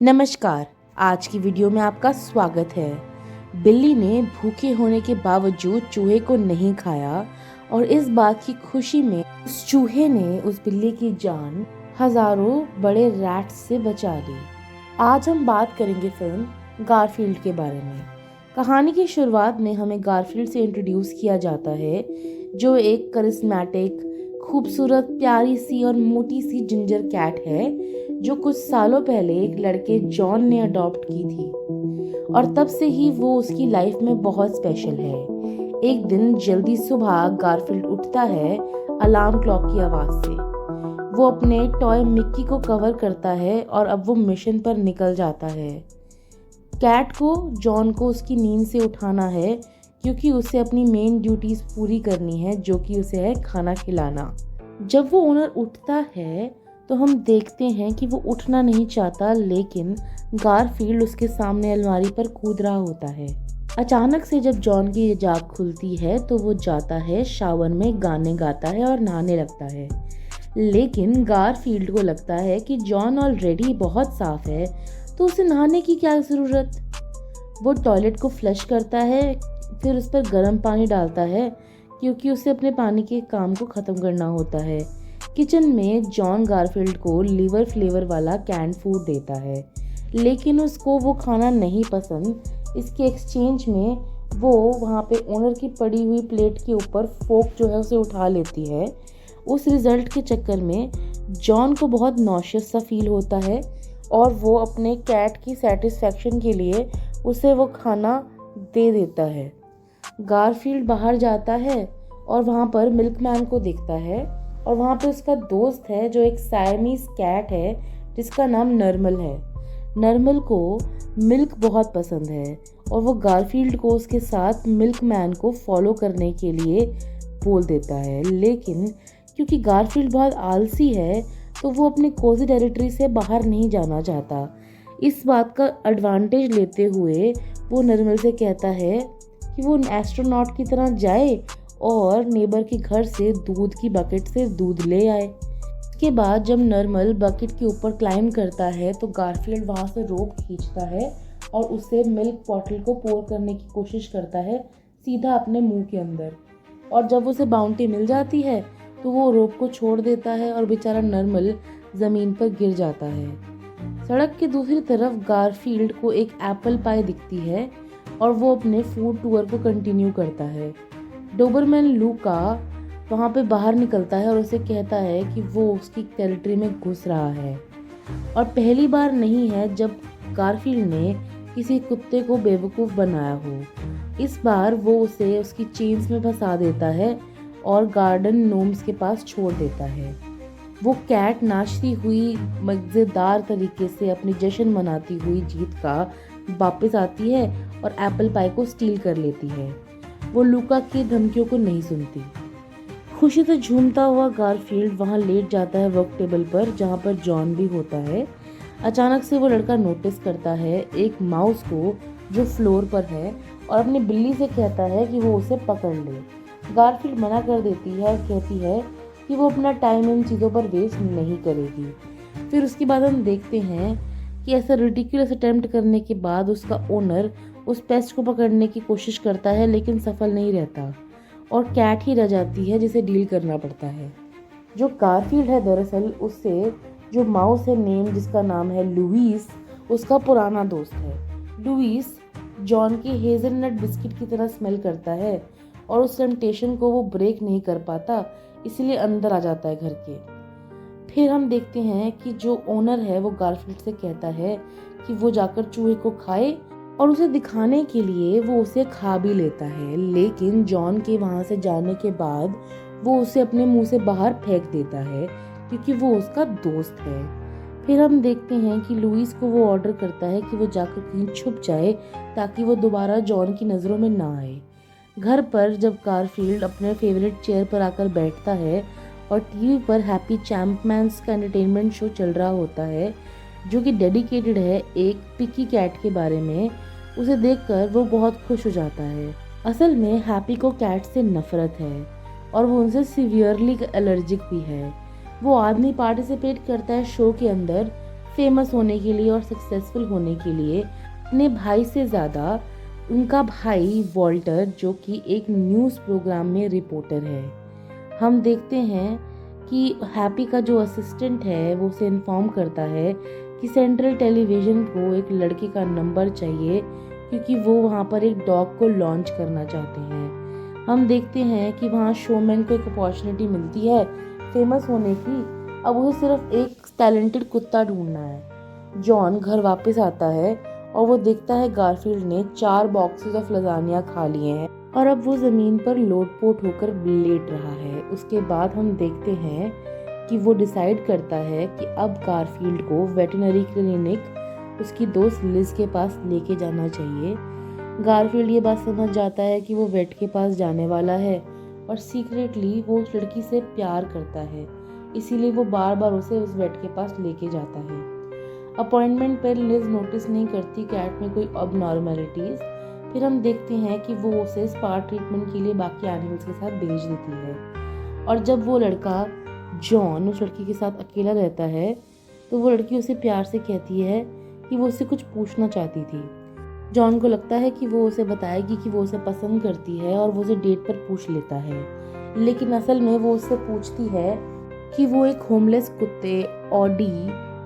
नमस्कार। आज की वीडियो में आपका स्वागत है। बिल्ली ने भूखे होने के बावजूद चूहे को नहीं खाया और इस बात की खुशी में उस चूहे ने उस बिल्ली की जान हजारों बड़े रैट्स से बचा ली। आज हम बात करेंगे फिल्म गारफील्ड के बारे में। कहानी की शुरुआत में हमें गारफील्ड से इंट्रोड्यूस किया जाता है, जो एक करिश्मेटिक, खूबसूरत, प्यारी सी और मोटी सी जिंजर कैट है, जो कुछ सालों पहले एक लड़के जॉन ने अडॉप्ट की थी और तब से ही वो उसकी लाइफ में बहुत स्पेशल है। एक दिन जल्दी सुबह गारफील्ड उठता है अलार्म क्लॉक की आवाज से। वो अपने टॉय मिक्की को कवर करता है और अब वो मिशन पर निकल जाता है। कैट को जॉन को उसकी नींद से उठाना है, क्योंकि उसे अपनी मेन ड्यूटीज पूरी करनी है, जो कि उसे है खाना खिलाना। जब वो ओनर उठता है तो हम देखते हैं कि वो उठना नहीं चाहता, लेकिन गारफील्ड उसके सामने अलमारी पर कूद रहा होता है। अचानक से जब जॉन की ये जाग खुलती है तो वो जाता है शावर में, गाने गाता है और नहाने लगता है। लेकिन गारफील्ड को लगता है कि जॉन ऑलरेडी बहुत साफ है, तो उसे नहाने की क्या ज़रूरत। वो टॉयलेट को फ्लश करता है, फिर उस पर गर्म पानी डालता है, क्योंकि उसे अपने पानी के काम को ख़त्म करना होता है। किचन में जॉन गारफील्ड को लिवर फ्लेवर वाला कैंड फूड देता है, लेकिन उसको वो खाना नहीं पसंद। इसके एक्सचेंज में वो वहाँ पे ओनर की पड़ी हुई प्लेट के ऊपर फोक जो है उसे उठा लेती है। उस रिजल्ट के चक्कर में जॉन को बहुत नॉशियस सा फील होता है और वो अपने कैट की सेटिस्फेक्शन के लिए उसे वो खाना दे देता है। गारफील्ड बाहर जाता है और वहाँ पर मिल्कमैन को देखता है, और वहाँ पे उसका दोस्त है जो एक सायमीज कैट है जिसका नाम नर्मल है। नर्मल को मिल्क बहुत पसंद है और वो गारफील्ड को उसके साथ मिल्कमैन को फॉलो करने के लिए बोल देता है, लेकिन क्योंकि गारफील्ड बहुत आलसी है तो वो अपनी कोजी टेरिटरी से बाहर नहीं जाना चाहता। इस बात का एडवांटेज लेते हुए वो नर्मल से कहता है कि वो एस्ट्रोनॉट की तरह जाए और नेबर के घर से दूध की बकेट से दूध ले आए। इसके बाद जब नर्मल बकेट के ऊपर क्लाइंब करता है तो गारफील्ड वहाँ से रोप खींचता है और उसे मिल्क बॉटल को पोर करने की कोशिश करता है सीधा अपने मुंह के अंदर। और जब उसे बाउंटी मिल जाती है तो वो रोप को छोड़ देता है और बेचारा नर्मल ज़मीन पर गिर जाता है। सड़क के दूसरी तरफ गारफील्ड को एक एप्पल पाई दिखती है और वो अपने फूड टूर को कंटिन्यू करता है। डोबरमैन लूका वहाँ पे बाहर निकलता है और उसे कहता है कि वो उसकी टेरिटरी में घुस रहा है, और पहली बार नहीं है जब गारफील्ड ने किसी कुत्ते को बेवकूफ़ बनाया हो। इस बार वो उसे उसकी चेन्स में फंसा देता है और गार्डन नोम्स के पास छोड़ देता है। वो कैट नाचती हुई मज़ेदार तरीके से अपनी जश्न मनाती हुई जीत का वापस आती है और एप्पल पाई को स्टील कर लेती है। वो लूका की धमकियों को नहीं सुनती। खुशी से झूमता हुआ गारफील्ड वहाँ लेट जाता है वर्क टेबल पर, जहाँ पर जॉन भी होता है। अचानक से वो लड़का नोटिस करता है एक माउस को जो फ्लोर पर है, और अपनी बिल्ली से कहता है कि वो उसे पकड़ ले। गारफील्ड मना कर देती है और कहती है कि वो अपना टाइम इन चीज़ों पर वेस्ट नहीं करेगी। फिर उसके बाद हम देखते हैं कि ऐसा रिडिकुलस अटेम्प्ट करने के बाद उसका ओनर उस पेस्ट को पकड़ने की कोशिश करता है, लेकिन सफल नहीं रहता और कैट ही रह जाती है जिसे डील करना पड़ता है। जो गारफील्ड है दरअसल उससे जो माउस है नेम जिसका नाम है लुईस, उसका पुराना दोस्त है। लुईस जॉन की हेज़लनट बिस्किट की तरह स्मेल करता है और उस टेम्पटेशन को वो ब्रेक नहीं कर पाता, इसलिए अंदर आ जाता है घर के। फिर हम देखते हैं कि जो ओनर है वो गारफील्ड से कहता है कि वो जाकर चूहे को खाए, और उसे दिखाने के लिए वो उसे खा भी लेता है, लेकिन जॉन के वहाँ से जाने के बाद वो उसे अपने मुंह से बाहर फेंक देता है, क्योंकि वो उसका दोस्त है। फिर हम देखते हैं कि लुईस को वो ऑर्डर करता है कि वो जाकर कहीं छुप जाए ताकि वो दोबारा जॉन की नज़रों में ना आए। घर पर जब गारफील्ड अपने फेवरेट चेयर पर आकर बैठता है और टीवी पर हैप्पी चैम्पमैन्स का एंटरटेनमेंट शो चल रहा होता है, जो कि डेडिकेटेड है एक पिकी कैट के बारे में, उसे देखकर वो बहुत खुश हो जाता है। असल में हैप्पी को कैट से नफरत है और वो उनसे सीवियरली एलर्जिक भी है। वो आदमी पार्टिसिपेट करता है शो के अंदर, फेमस होने के लिए और सक्सेसफुल होने के लिए अपने भाई से ज़्यादा उनका भाई वॉल्टर, जो कि एक न्यूज़ प्रोग्राम में रिपोर्टर है। हम देखते हैं कि हैप्पी का जो असिस्टेंट है वो उसे इन्फॉर्म करता है कि सेंट्रल टेलीविज़न को एक लड़के का नंबर चाहिए, क्योंकि वो वहाँ पर एक डॉग को लॉन्च करना चाहते हैं। हम देखते हैं कि वहाँ शोमैन को एक अपॉर्चुनिटी मिलती है फेमस होने की। अब उसे सिर्फ एक टैलेंटेड कुत्ता ढूंढना है। जॉन घर वापस आता है और वो देखता है गारफील्ड ने 4 बॉक्सेस ऑफ लजानिया खा लिए हैं और अब वो ज़मीन पर लोटपोट होकर लेट रहा है। उसके बाद हम देखते हैं कि वो डिसाइड करता है कि अब गारफील्ड को वेटरनरी क्लिनिक उसकी दोस्त लिज के पास लेके जाना चाहिए। गारफील्ड ये बात समझ जाता है कि वो वेट के पास जाने वाला है और सीक्रेटली वो उस लड़की से प्यार करता है, इसीलिए वो बार बार उसे उस वेट के पास लेके जाता है। अपॉइंटमेंट पर लिज नोटिस नहीं करती कैट में कोई अबनॉर्मलिटीज़। फिर हम देखते हैं कि वो उसे स्पा ट्रीटमेंट के लिए बाकी एनिमल्स के साथ भेज देती है और जब वो लड़का जॉन उस लड़की के साथ अकेला रहता है तो वो लड़की उसे प्यार से कहती है कि वो उससे कुछ पूछना चाहती थी। जॉन को लगता है कि वो उसे बताएगी कि वो उसे पसंद करती है और वो उसे डेट पर पूछ लेता है, लेकिन असल में वो उससे पूछती है कि वो एक होमलेस कुत्ते ऑडी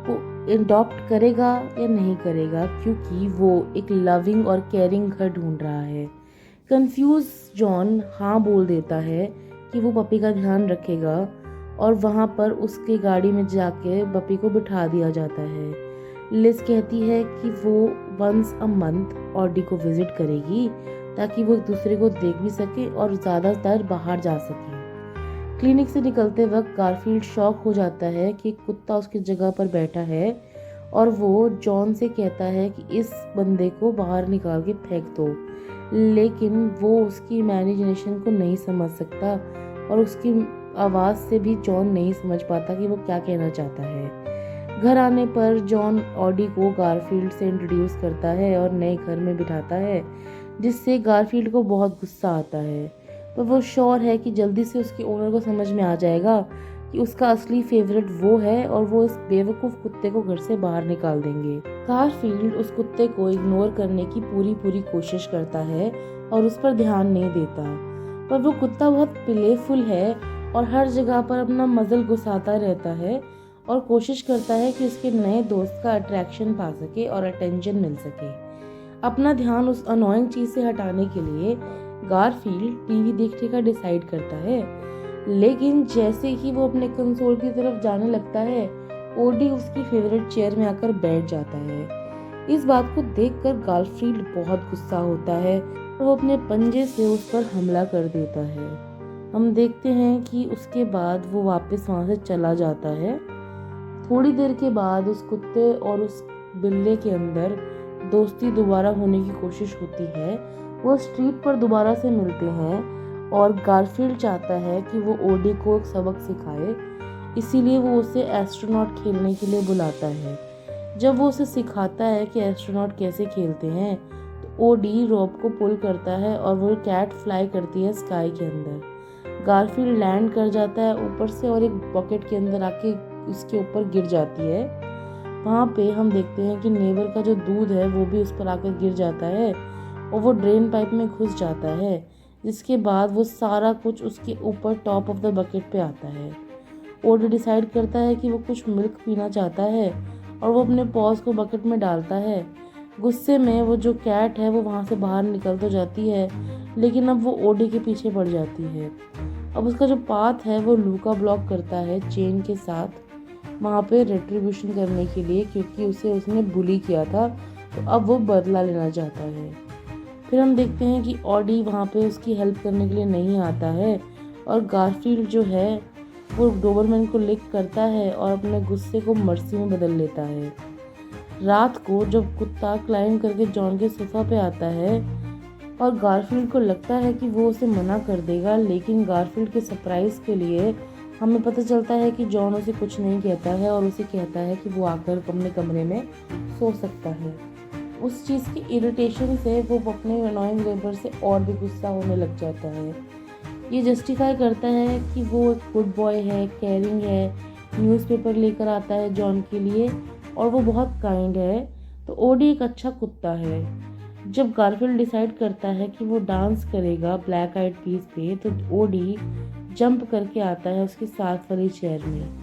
को अडॉप्ट करेगा या नहीं करेगा, क्योंकि वो एक लविंग और केयरिंग घर ढूंढ रहा है। कंफ्यूज जॉन हाँ बोल देता है कि वो पपी का ध्यान रखेगा और वहाँ पर उसके गाड़ी में जाके पपी को बिठा दिया जाता है। लिज कहती है कि वो वंस अ मंथ ऑडी को विजिट करेगी ताकि वो एक दूसरे को देख भी सके और ज़्यादातर बाहर जा सके। क्लिनिक से निकलते वक्त गारफील्ड शॉक हो जाता है कि कुत्ता उसकी जगह पर बैठा है और वो जॉन से कहता है कि इस बंदे को बाहर निकाल के फेंक दो, लेकिन वो उसकी इमेजिनेशन को नहीं समझ सकता और उसकी आवाज़ से भी जॉन नहीं समझ पाता कि वो क्या कहना चाहता है। घर आने पर जॉन ऑडी को गारफील्ड से इंट्रोड्यूस करता है और नए घर में बिठाता है, जिससे गारफील्ड को बहुत गुस्सा आता है, पर वो श्योर है कि जल्दी से उसके ओनर को समझ में आ जाएगा कि उसका असली फेवरेट वो है और वो इस बेवकूफ़ कुत्ते को घर से बाहर निकाल देंगे। गारफील्ड उस कुत्ते को इग्नोर करने की पूरी कोशिश करता है और उस पर ध्यान नहीं देता, पर वो कुत्ता बहुत प्लेफुल है और हर जगह पर अपना मजल घुसाता रहता है और कोशिश करता है कि उसके नए दोस्त का अट्रैक्शन पा सके और अटेंशन मिल सके। अपना ध्यान उस अनोइंग चीज़ से हटाने के लिए गारफील्ड टीवी देखने का डिसाइड करता है, लेकिन जैसे ही वो अपने कंसोल की तरफ जाने लगता है ओडी उसकी फेवरेट चेयर में आकर बैठ जाता है। इस बात को देखकर गारफील्ड बहुत गुस्सा होता है और वो अपने पंजे से उस पर हमला कर देता है। हम देखते हैं कि उसके बाद वो वापस वहाँ से चला जाता है। थोड़ी देर के बाद उस कुत्ते और उस बिल्ले के अंदर दोस्ती दोबारा होने की कोशिश होती है। वो स्ट्रीट पर दोबारा से मिलते हैं और गारफील्ड चाहता है कि वो ओडी को एक सबक सिखाए, इसीलिए वो उसे एस्ट्रोनॉट खेलने के लिए बुलाता है। जब वो उसे सिखाता है कि एस्ट्रोनॉट कैसे खेलते हैं तो ओडी रोप को पुल करता है और वो कैट फ्लाई करती है स्काई के अंदर। गारफील्ड लैंड कर जाता है ऊपर से और एक बकेट के अंदर आके उसके ऊपर गिर जाती है। वहाँ पे हम देखते हैं कि नेबर का जो दूध है वो भी उस पर आकर गिर जाता है और वो ड्रेन पाइप में घुस जाता है, जिसके बाद वो सारा कुछ उसके ऊपर टॉप ऑफ द बकेट पे आता है। ओडी डिसाइड करता है कि वो कुछ मिल्क पीना चाहता है और वो अपने पॉज को बकेट में डालता है। गुस्से में वो जो कैट है वो वहाँ से बाहर निकल तो जाती है, लेकिन अब वो ओडी के पीछे पड़ जाती है। अब उसका जो पाथ है वो लूका ब्लॉक करता है चेन के साथ वहाँ पे रेट्रीब्यूशन करने के लिए, क्योंकि उसने बुली किया था, तो अब वो बदला लेना चाहता है। फिर हम देखते हैं कि ऑडी वहाँ पे उसकी हेल्प करने के लिए नहीं आता है और गारफील्ड जो है वो डोबरमैन को लिक करता है और अपने गुस्से को मर्सी में बदल लेता है। रात को जब कुत्ता क्लाइंब करके जॉन के सोफा पे आता है और गारफील्ड को लगता है कि वो उसे मना कर देगा, लेकिन गारफील्ड के सरप्राइज के लिए हमें पता चलता है कि जॉन उसे कुछ नहीं कहता है और उसे कहता है कि वो आकर अपने कमरे में सो सकता है। उस चीज़ की इरिटेशन से वो अपने अनोइंग नेबर से और भी गुस्सा होने लग जाता है। ये जस्टिफाई करता है कि वो एक गुड बॉय है, केयरिंग है, न्यूज़पेपर लेकर आता है जॉन के लिए, और वो बहुत काइंड है, तो ओडी एक अच्छा कुत्ता है। जब गारफील्ड डिसाइड करता है कि वो डांस करेगा ब्लैक आइड पीस पे, तो ओडी जंप करके आता है उसके साथ वाली चेयर में।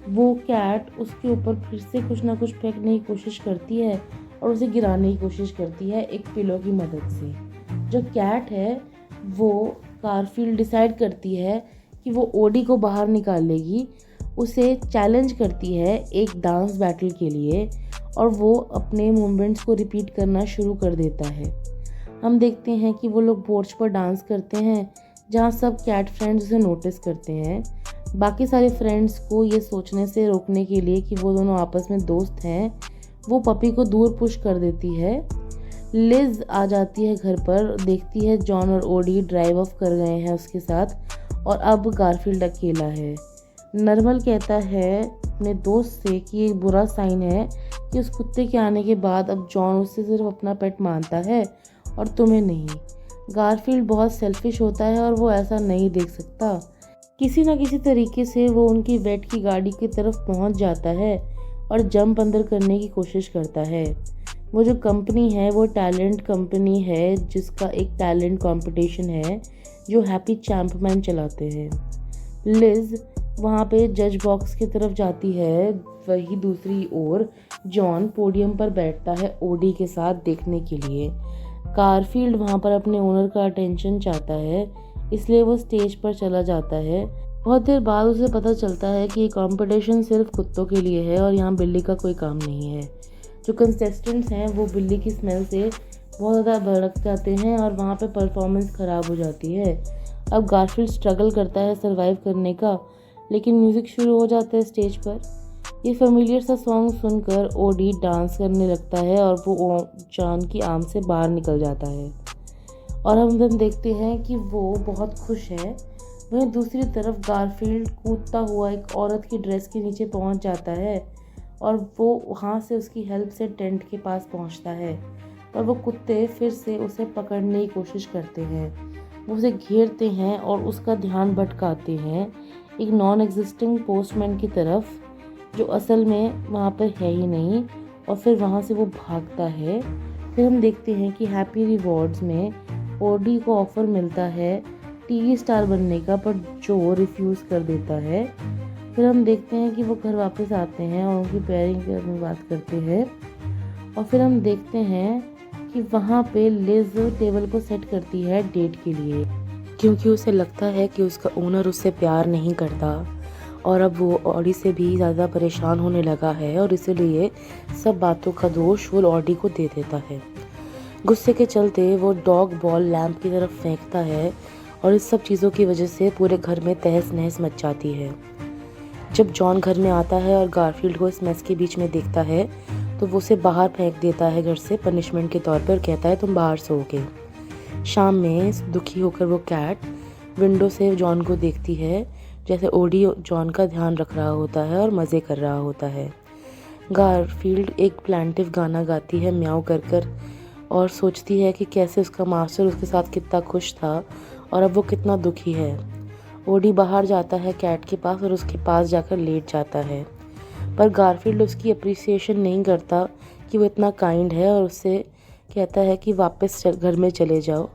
वो कैट उसके ऊपर फिर से कुछ ना कुछ फेंकने की कोशिश करती है और उसे गिराने की कोशिश करती है एक पिलो की मदद से। जो कैट है वो गारफील्ड डिसाइड करती है कि वो ओडी को बाहर निकालेगी, उसे चैलेंज करती है एक डांस बैटल के लिए और वो अपने मूवमेंट्स को रिपीट करना शुरू कर देता है। हम देखते हैं कि वो लोग पोर्च पर डांस करते हैं जहाँ सब कैट फ्रेंड्स उसे नोटिस करते हैं। बाकी सारे फ्रेंड्स को ये सोचने से रोकने के लिए कि वो दोनों आपस में दोस्त हैं, वो पपी को दूर पुश कर देती है। लिज आ जाती है घर पर, देखती है जॉन और ओडी ड्राइव ऑफ कर गए हैं उसके साथ और अब गारफील्ड अकेला है। नॉर्मल कहता है अपने दोस्त से कि ये बुरा साइन है कि उस कुत्ते के आने के बाद अब जॉन उससे सिर्फ अपना पेट मानता है और तुम्हें नहीं। गारफील्ड बहुत सेल्फिश होता है और वो ऐसा नहीं देख सकता। किसी न किसी तरीके से वो उनकी वेट की गाड़ी की तरफ पहुंच जाता है और जंप अंदर करने की कोशिश करता है। वो जो कंपनी है वो टैलेंट कंपनी है जिसका एक टैलेंट कंपटीशन है जो हैप्पी चैम्पमैन चलाते हैं। लिज वहाँ पे जज बॉक्स की तरफ जाती है, वही दूसरी ओर जॉन पोडियम पर बैठता है ओडी के साथ देखने के लिए। गारफील्ड वहाँ पर अपने ओनर का अटेंशन चाहता है, इसलिए वो स्टेज पर चला जाता है। बहुत देर बाद उसे पता चलता है कि ये कंपटीशन सिर्फ कुत्तों के लिए है और यहाँ बिल्ली का कोई काम नहीं है। जो कंटेस्टेंट्स हैं वो बिल्ली की स्मेल से बहुत ज़्यादा भड़क जाते हैं और वहाँ पे परफॉर्मेंस ख़राब हो जाती है। अब गारफील्ड स्ट्रगल करता है सर्वाइव करने का, लेकिन म्यूज़िक शुरू हो जाता है स्टेज पर। ये फेमिलियर सा सॉन्ग सुनकर ओडी डांस करने लगता है और वो जॉन की आर्म से बाहर निकल जाता है और हम देखते हैं कि वो बहुत खुश है। वहीं दूसरी तरफ गारफील्ड कूदता हुआ एक औरत की ड्रेस के नीचे पहुंच जाता है और वो वहां से उसकी हेल्प से टेंट के पास पहुंचता है, पर वो कुत्ते फिर से उसे पकड़ने की कोशिश करते हैं। वो उसे घेरते हैं और उसका ध्यान भटकाते हैं एक नॉन एग्जिस्टिंग पोस्टमैन की तरफ, जो असल में वहाँ पर है ही नहीं, और फिर वहाँ से वो भागता है। फिर हम देखते हैं कि हैप्पी रिवॉर्ड्स में ओडी को ऑफर मिलता है टीवी स्टार बनने का, पर जो रिफ्यूज़ कर देता है। फिर हम देखते हैं कि वो घर वापस आते हैं और उनकी पेयरिंग के बारे में बात करते हैं और फिर हम देखते हैं कि वहाँ पे लिज टेबल को सेट करती है डेट के लिए, क्योंकि उसे लगता है कि उसका ओनर उससे प्यार नहीं करता और अब वो ऑडी से भी ज़्यादा परेशान होने लगा है और इसीलिए सब बातों का दोष वो ऑडी को दे देता है। गुस्से के चलते वो डॉग बॉल लैंप की तरफ फेंकता है और इस सब चीज़ों की वजह से पूरे घर में तहस नहस मच जाती है। जब जॉन घर में आता है और गारफील्ड को इस मेस के बीच में देखता है तो वो उसे बाहर फेंक देता है घर से पनिशमेंट के तौर पर, कहता है तुम बाहर सोओगे। शाम में दुखी होकर वो कैट विंडो से जॉन को देखती है, जैसे ओडी जॉन का ध्यान रख रहा होता है और मज़े कर रहा होता है। गारफील्ड एक प्लांटिव गाना गाती है म्याऊ कर कर और सोचती है कि कैसे उसका मास्टर उसके साथ कितना खुश था और अब वो कितना दुखी है। ओडी बाहर जाता है कैट के पास और उसके पास जाकर लेट जाता है, पर गारफील्ड उसकी अप्रिसिएशन नहीं करता कि वो इतना काइंड है और उससे कहता है कि वापस घर में चले जाओ।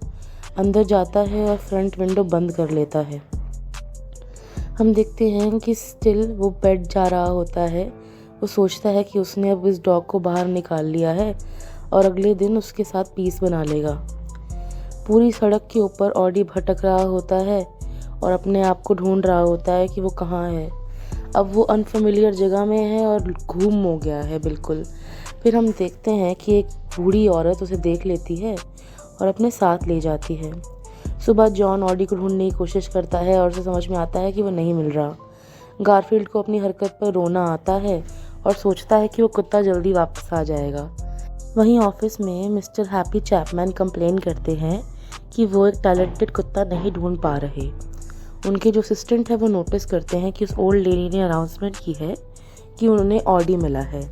अंदर जाता है और फ्रंट विंडो बंद कर लेता है। हम देखते हैं कि स्टिल वो बेड जा रहा होता है। वो सोचता है कि उसने अब इस डॉग को बाहर निकाल लिया है और अगले दिन उसके साथ पीस बना लेगा। पूरी सड़क के ऊपर ऑडी भटक रहा होता है और अपने आप को ढूंढ रहा होता है कि वो कहाँ है। अब वो अनफेमिलियर जगह में है और गुम हो गया है बिल्कुल। फिर हम देखते हैं कि एक बूढ़ी औरत उसे देख लेती है और अपने साथ ले जाती है। सुबह जॉन ऑडी को ढूंढने की कोशिश करता है और उसे समझ में आता है कि वो नहीं मिल रहा। गारफील्ड को अपनी हरकत पर रोना आता है और सोचता है कि वो कुत्ता जल्दी वापस आ जाएगा। वहीं ऑफिस में मिस्टर हैप्पी चैपमैन कंप्लेन करते हैं कि वो एक टैलेंटेड कुत्ता नहीं ढूंढ पा रहे। उनके जो असिस्टेंट है वो नोटिस करते हैं कि उस ओल्ड लेडी ने अनाउंसमेंट की है कि उन्हें ऑडी मिला है।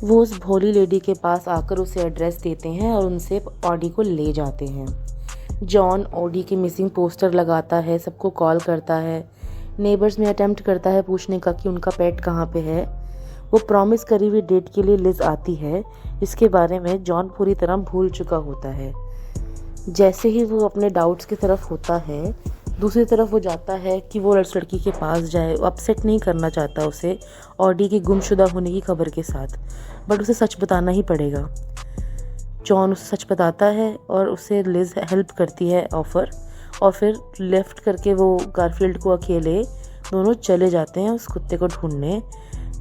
वो उस भोली लेडी के पास आकर उसे एड्रेस देते हैं और उनसे ऑडी को ले जाते हैं। जॉन ऑडी के मिसिंग पोस्टर लगाता है, सबको कॉल करता है, नेबर्स में अटेम्प्ट करता है पूछने का कि उनका पेट कहाँ पे है। वो प्रॉमिस करी हुई डेट के लिए लिज आती है, इसके बारे में जॉन पूरी तरह भूल चुका होता है। जैसे ही वो अपने डाउट्स की तरफ होता है, दूसरी तरफ वो जाता है कि वो लड़की के पास जाए। वो अपसेट नहीं करना चाहता उसे ऑडी के गुमशुदा होने की खबर के साथ, बट उसे सच बताना ही पड़ेगा। जॉन उसे सच बताता है और उसे लिज हेल्प करती है ऑफर, और फिर लेफ्ट करके वो गारफील्ड को अकेले दोनों चले जाते हैं उस कुत्ते को ढूंढने।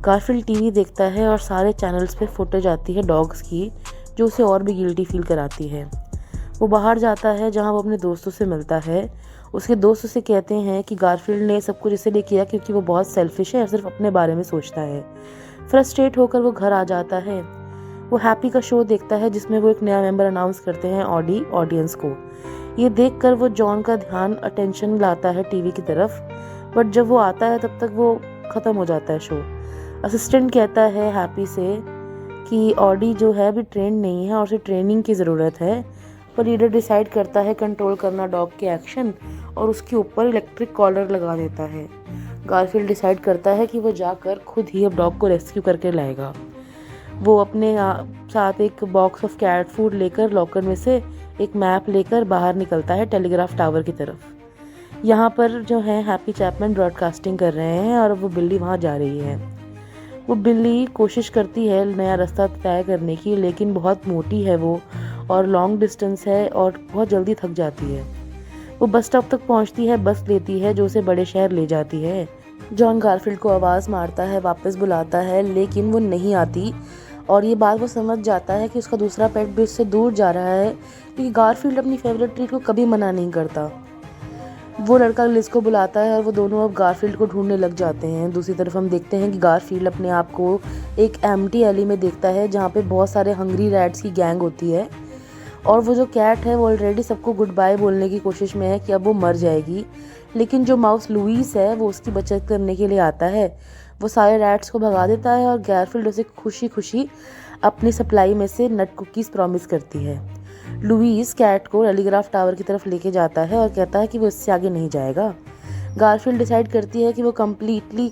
गारफील्ड टीवी देखता है और सारे चैनल्स पे फुटेज आती है डॉग्स की, जो उसे और भी गिल्टी फील कराती है। वो बाहर जाता है जहाँ वो अपने दोस्तों से मिलता है। उसके दोस्त उसे कहते हैं कि गारफील्ड ने सब कुछ इसलिए किया क्योंकि वो बहुत सेल्फिश है और सिर्फ अपने बारे में सोचता है। फ्रस्ट्रेट होकर वो घर आ जाता है। वो हैप्पी का शो देखता है जिसमें वो एक नया मेंबर अनाउंस करते हैं ऑडी ऑडियंस को। ये देखकर वो जॉन का ध्यान अटेंशन लाता है टीवी की तरफ, बट जब वो आता है तब तक वो ख़त्म हो जाता है शो। असिस्टेंट कहता है हैप्पी से कि ऑडी जो है अभी ट्रेंड नहीं है और उसे ट्रेनिंग की ज़रूरत है, पर लीडर डिसाइड करता है कंट्रोल करना डॉग के एक्शन और उसके ऊपर इलेक्ट्रिक कॉलर लगा देता है। गारफील्ड डिसाइड करता है कि वो जाकर खुद ही अब डॉग को रेस्क्यू करके लाएगा। वो अपने साथ एक बॉक्स ऑफ कैट फूड लेकर लॉकर में से एक मैप लेकर बाहर निकलता है टेलीग्राफ टावर की तरफ। यहाँ पर जो है हैप्पी चैपमैन ब्रॉडकास्टिंग कर रहे हैं और वो बिल्ली वहाँ जा रही है। वो बिल्ली कोशिश करती है नया रास्ता तय करने की, लेकिन बहुत मोटी है वो और लॉन्ग डिस्टेंस है और बहुत जल्दी थक जाती है। वो बस स्टॉप तक पहुंचती है, बस लेती है जो उसे बड़े शहर ले जाती है। जॉन गारफील्ड को आवाज़ मारता है, वापस बुलाता है, लेकिन वो नहीं आती और ये बात वो समझ जाता है कि उसका दूसरा पेट भी उससे दूर जा रहा है, क्योंकि गारफील्ड अपनी फेवरेट ट्रीट को कभी मना नहीं करता। वो लड़का लिज को बुलाता है और वो दोनों अब गारफील्ड को ढूंढने लग जाते हैं। दूसरी तरफ हम देखते हैं कि गारफील्ड अपने आप को एक एम्प्टी एली में देखता है जहाँ पे बहुत सारे हंग्री रैट्स की गैंग होती है, और वो जो कैट है वो ऑलरेडी सबको गुड बाय बोलने की कोशिश में है कि अब वो मर जाएगी। लेकिन जो माउस लुइस है वो उसकी बचत करने के लिए आता है। वो सारे रैट्स को भगा देता है और गारफील्ड उसे खुशी खुशी अपनी सप्लाई में से नट कुकीज़ प्रॉमिस करती है। लुइस कैट को टेलीग्राफ टावर की तरफ लेके जाता है और कहता है कि वो इससे आगे नहीं जाएगा। गारफील्ड डिसाइड करती है कि वो कम्प्लीटली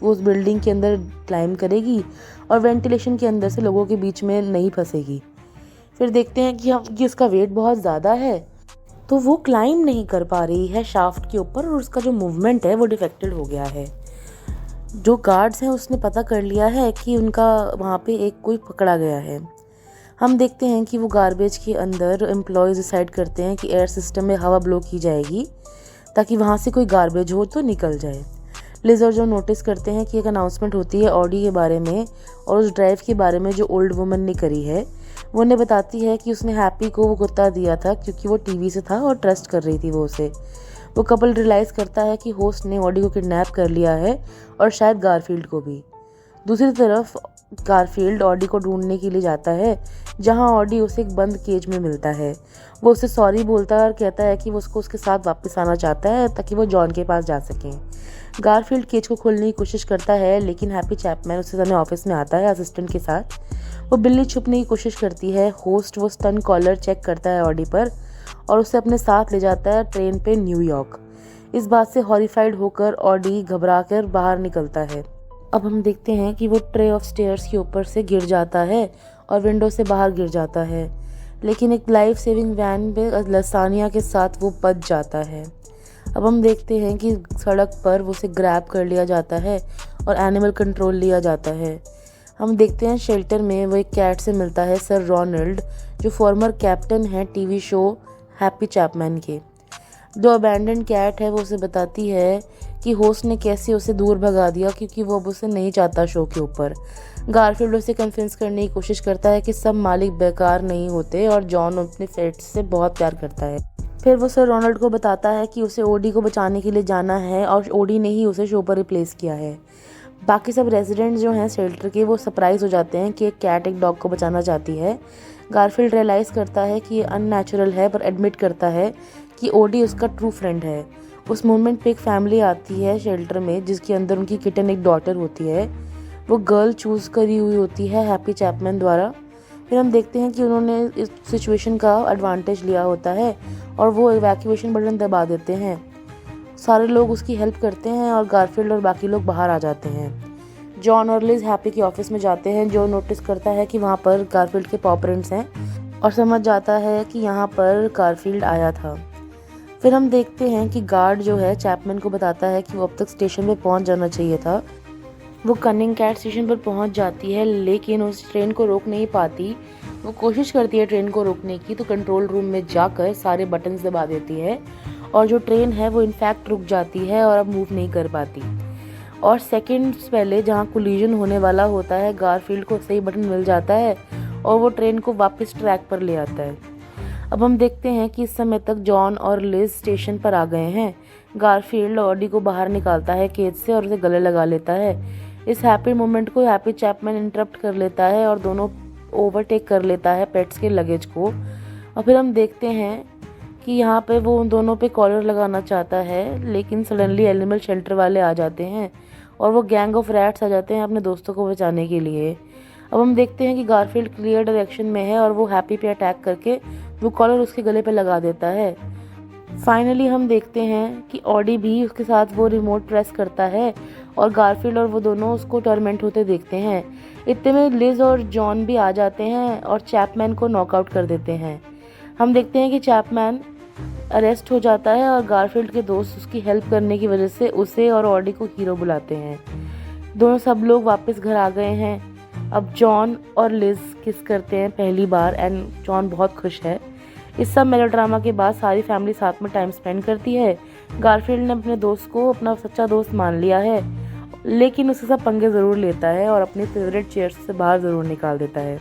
उस बिल्डिंग के अंदर क्लाइम करेगी और वेंटिलेशन के अंदर से लोगों के बीच में नहीं फंसेगी। फिर देखते हैं कि उसका वेट बहुत ज़्यादा है, तो वो क्लाइम नहीं कर पा रही है शाफ्ट के ऊपर और उसका जो मूवमेंट है वो डिफेक्टेड हो गया है। जो गार्ड्स हैं उसने पता कर लिया है कि उनका वहाँ पे एक कोई पकड़ा गया है। हम देखते हैं कि वो गार्बेज के अंदर एम्प्लॉयज़ डिसाइड करते हैं कि एयर सिस्टम में हवा ब्लो की जाएगी ताकि वहाँ से कोई गार्बेज हो तो निकल जाए। लिज और जो नोटिस करते हैं कि एक अनाउंसमेंट होती है ऑडी के बारे में और उस ड्राइव के बारे में जो ओल्ड वुमन ने करी है। वो उन्हें बताती है कि उसने हैप्पी को वो कुत्ता दिया था क्योंकि वो टीवी से था और ट्रस्ट कर रही थी वो उसे। वो कपल रियलाइज़ करता है कि होस्ट ने ऑडी को किडनैप कर लिया है और शायद गारफील्ड को भी। दूसरी तरफ गारफील्ड ऑडी को ढूंढने के लिए जाता है जहां ऑडी उसे एक बंद केज में मिलता है। वो उसे सॉरी बोलता है और कहता है कि वो उसको उसके साथ वापस आना चाहता है ताकि वो जॉन के पास जा सकें। गारफील्ड केज को खोलने की कोशिश करता है, लेकिन हैप्पी चैपमैन उससे समय ऑफिस में आता है असिस्टेंट के साथ। वो बिल्ली छुपने की कोशिश करती है। होस्ट वो स्टन कॉलर चेक करता है ऑडी पर और उसे अपने साथ ले जाता है ट्रेन पे न्यूयॉर्क। इस बात से हॉरिफाइड होकर ऑडी घबरा कर बाहर निकलता है। अब हम देखते हैं कि वो ट्रे ऑफ स्टेयर्स के ऊपर से गिर जाता है और विंडो से बाहर गिर जाता है, लेकिन एक लाइफ सेविंग वैन में लसानिया के साथ वो बच जाता है। अब हम देखते हैं कि सड़क पर वो उसे ग्रैब कर लिया जाता है और एनिमल कंट्रोल लिया जाता है। हम देखते हैं शेल्टर में वो एक कैट से मिलता है, सर रोनाल्ड, जो फॉर्मर कैप्टन है टीवी शो हैप्पी चैपमैन के। जो अबैंडन कैट है वो उसे बताती है कि होस्ट ने कैसे उसे दूर भगा दिया क्योंकि वो अब उसे नहीं चाहता शो के ऊपर। गारफील्ड उसे कन्विंस करने की कोशिश करता है कि सब मालिक बेकार नहीं होते और जॉन अपने पेट्स से बहुत प्यार करता है। फिर वो सर रोनाल्ड को बताता है कि उसे ओडी को बचाने के लिए जाना है और ओडी ने ही उसे शो पर रिप्लेस किया है। बाकी सब रेजिडेंट्स जो हैं शेल्टर के वो सरप्राइज हो जाते हैं कि एक कैट एक डॉग को बचाना चाहती है। गारफील्ड रियलाइज़ करता है कि ये अननेचुरल है, पर एडमिट करता है कि ओडी उसका ट्रू फ्रेंड है। उस मोमेंट पे एक फैमिली आती है शेल्टर में जिसके अंदर उनकी किटन एक डॉटर होती है। वो गर्ल चूज़ करी हुई होती है हैप्पी चैपमैन द्वारा। फिर हम देखते हैं कि उन्होंने इस सिचुएशन का एडवांटेज लिया होता है और वो इवैक्यूएशन बटन दबा देते हैं। सारे लोग उसकी हेल्प करते हैं और गारफील्ड और बाकी लोग बाहर आ जाते हैं। जॉन और लिज हैप्पी के ऑफिस में जाते हैं। जो नोटिस करता है कि वहाँ पर गारफील्ड के पॉ प्रिंट्स हैं और समझ जाता है कि यहाँ पर गारफील्ड आया था। फिर हम देखते हैं कि गार्ड जो है चैपमैन को बताता है कि वो अब तक स्टेशन पे पहुँच जाना चाहिए था। वो कनिंग कैट स्टेशन पर पहुँच जाती है, लेकिन उस ट्रेन को रोक नहीं पाती। वो कोशिश करती है ट्रेन को रोकने की, तो कंट्रोल रूम में जाकर सारे बटन्स दबा देती है और जो ट्रेन है वो इनफैक्ट रुक जाती है और अब मूव नहीं कर पाती। और सेकंड्स पहले जहाँ कोलिजन होने वाला होता है, गारफील्ड को सही बटन मिल जाता है और वो ट्रेन को वापस ट्रैक पर ले आता है। अब हम देखते हैं कि इस समय तक जॉन और लिज स्टेशन पर आ गए हैं। गारफील्ड ऑडी को बाहर निकालता है केज से और उसे गले लगा लेता है। इस हैप्पी मोमेंट को हैप्पी चैपमैन इंटरप्ट कर लेता है और दोनों ओवरटेक कर लेता है पेट्स के लगेज को। और फिर हम देखते हैं कि यहाँ पे वो उन दोनों पे कॉलर लगाना चाहता है, लेकिन सडनली एनिमल शेल्टर वाले आ जाते हैं और वो गैंग ऑफ रैट्स आ जाते हैं अपने दोस्तों को बचाने के लिए। अब हम देखते हैं कि गारफील्ड क्लियर डायरेक्शन में है और वो हैप्पी पे अटैक करके वो कॉलर उसके गले पे लगा देता है। फाइनली हम देखते हैं कि ऑडी भी उसके साथ वो रिमोट प्रेस करता है और गारफील्ड और वो दोनों उसको टॉर्मेंट होते देखते हैं। इतने में लिज और जॉन भी आ जाते हैं और चैपमैन को नॉकआउट कर देते हैं। हम देखते हैं कि चैपमैन अरेस्ट हो जाता है और गारफील्ड के दोस्त उसकी हेल्प करने की वजह से उसे और ऑडी को हीरो बुलाते हैं। दोनों सब लोग वापस घर आ गए हैं। अब जॉन और लिज किस करते हैं पहली बार एंड जॉन बहुत खुश है। इस सब मेलोड्रामा के बाद सारी फैमिली साथ में टाइम स्पेंड करती है। गारफील्ड ने अपने दोस्त को अपना सच्चा दोस्त मान लिया है, लेकिन उसके साथ पंगे ज़रूर लेता है और अपनी फेवरेट चेयर से बाहर ज़रूर निकाल देता है।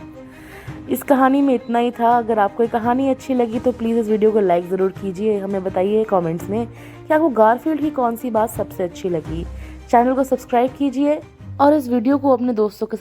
इस कहानी में इतना ही था। अगर आपको ये कहानी अच्छी लगी तो प्लीज़ इस वीडियो को लाइक ज़रूर कीजिए। हमें बताइए कमेंट्स में कि आपको गारफील्ड की कौन सी बात सबसे अच्छी लगी। चैनल को सब्सक्राइब कीजिए और इस वीडियो को अपने दोस्तों के